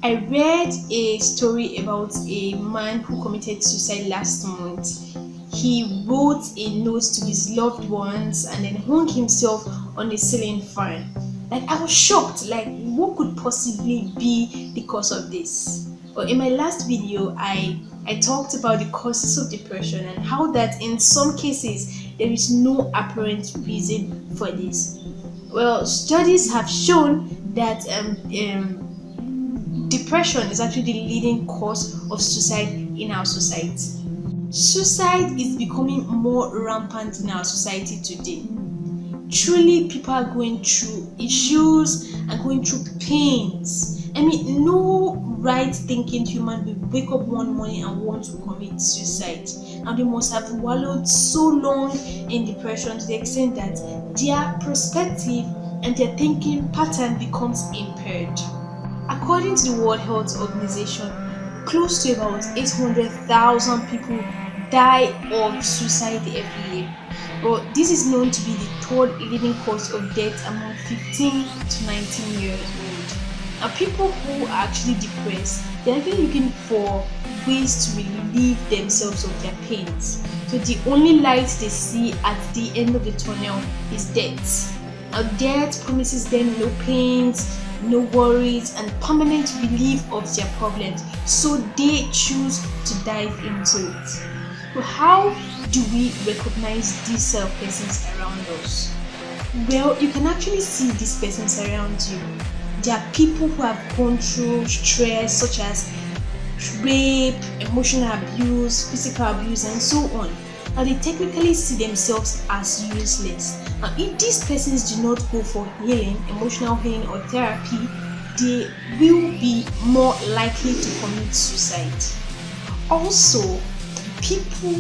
I read a story about a man who committed suicide last month. He wrote a note to his loved ones and then hung himself on a ceiling fan. Like, I was shocked, like, what could possibly be the cause of this? Well, in my last video, I talked about the causes of depression and how that in some cases there is no apparent reason for this. Well, studies have shown that depression is actually the leading cause of suicide in our society. Suicide is becoming more rampant in our society today. Truly, people are going through issues and going through pains. I mean, no right thinking human will wake up one morning and want to commit suicide. And they must have wallowed so long in depression to the extent that their perspective and their thinking pattern becomes impaired. According to the World Health Organization, close to about 800,000 people die of suicide every year. Well, this is known to be the third leading cause of death among 15 to 19-year-olds. Now, people who are actually depressed, they're actually looking for ways to relieve themselves of their pains. So the only light they see at the end of the tunnel is death. Now, death promises them no pains, no worries, and permanent relief of their problems, so they choose to dive into it. So how do we recognize these persons around us? Well, you can actually see these persons around you. There are people who have gone through stress such as rape, emotional abuse, physical abuse, and so on. Now, they technically see themselves as useless. Now, if these persons do not go for healing, emotional healing or therapy, they will be more likely to commit suicide. Also, people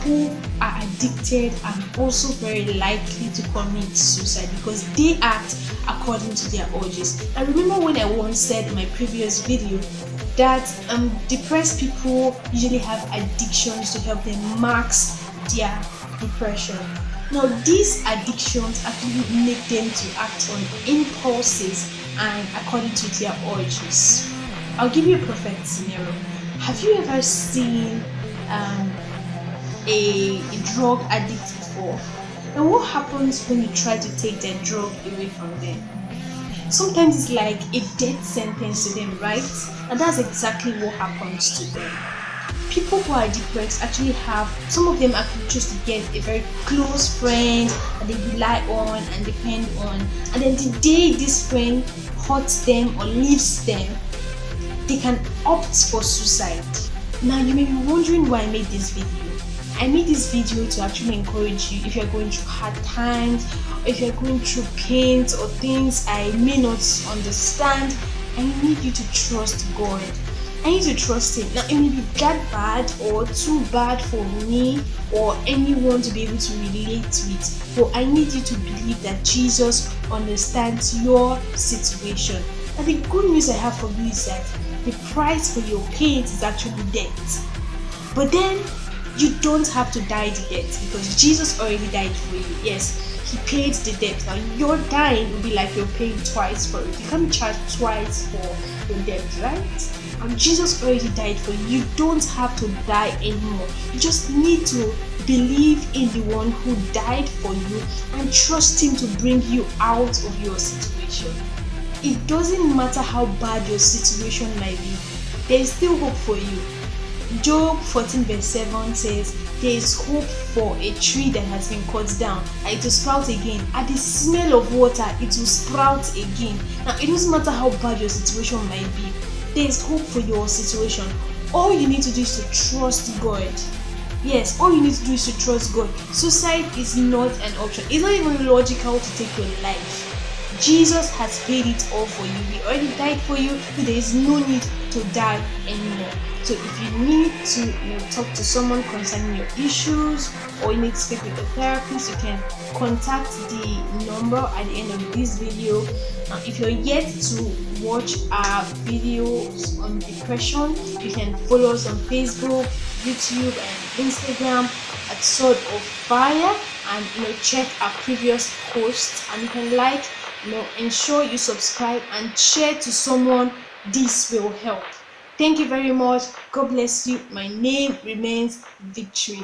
who are addicted are also very likely to commit suicide because they act according to their urges. I remember when I once said in my previous video that depressed people usually have addictions to help them mask their depression. Now, these addictions actually make them to act on impulses and according to their urges. I'll give you a perfect scenario. Have you ever seen a drug addict before? And what happens when you try to take that drug away from them? Sometimes it's like a death sentence to them, right? And that's exactly what happens to them. People who are depressed actually have, some of them actually choose to get a very close friend that they rely on and depend on, and then the day this friend hurts them or leaves them, they can opt for suicide. Now, you may be wondering why I made this video. I made this video to actually encourage you if you're going through hard times, or if you're going through pains or things I may not understand. I need you to trust God. I need to trust Him. Now, it may be that bad or too bad for me or anyone to be able to relate to it, but I need you to believe that Jesus understands your situation. And the good news I have for you is that the price for your pain is actually death. But then you don't have to die the debt because Jesus already died for you. Yes, He paid the debt. Now your dying will be like you're paying twice for it. You can't charge twice for your debt, right? And Jesus already died for you. You don't have to die anymore. You just need to believe in the one who died for you and trust Him to bring you out of your situation. It doesn't matter how bad your situation might be, there is still hope for you. Job 14 verse 7 says, there is hope for a tree that has been cut down, and it will sprout again. At the smell of water, it will sprout again. Now, it doesn't matter how bad your situation might be, there is hope for your situation. All you need to do is to trust God. Yes, all you need to do is to trust God. Suicide is not an option. It's not even logical to take your life. Jesus has paid it all for you. He already died for you, so there is no need to die anymore. So if you need to talk to someone concerning your issues, or you need to speak with a therapist, you can contact the number at the end of this video. If you're yet to watch our videos on depression, you can follow us on Facebook, YouTube, and Instagram at Sword of Fire, and check our previous posts, and you can ensure you subscribe and share to someone this will help. Thank you very much. God bless you. My name remains Victory.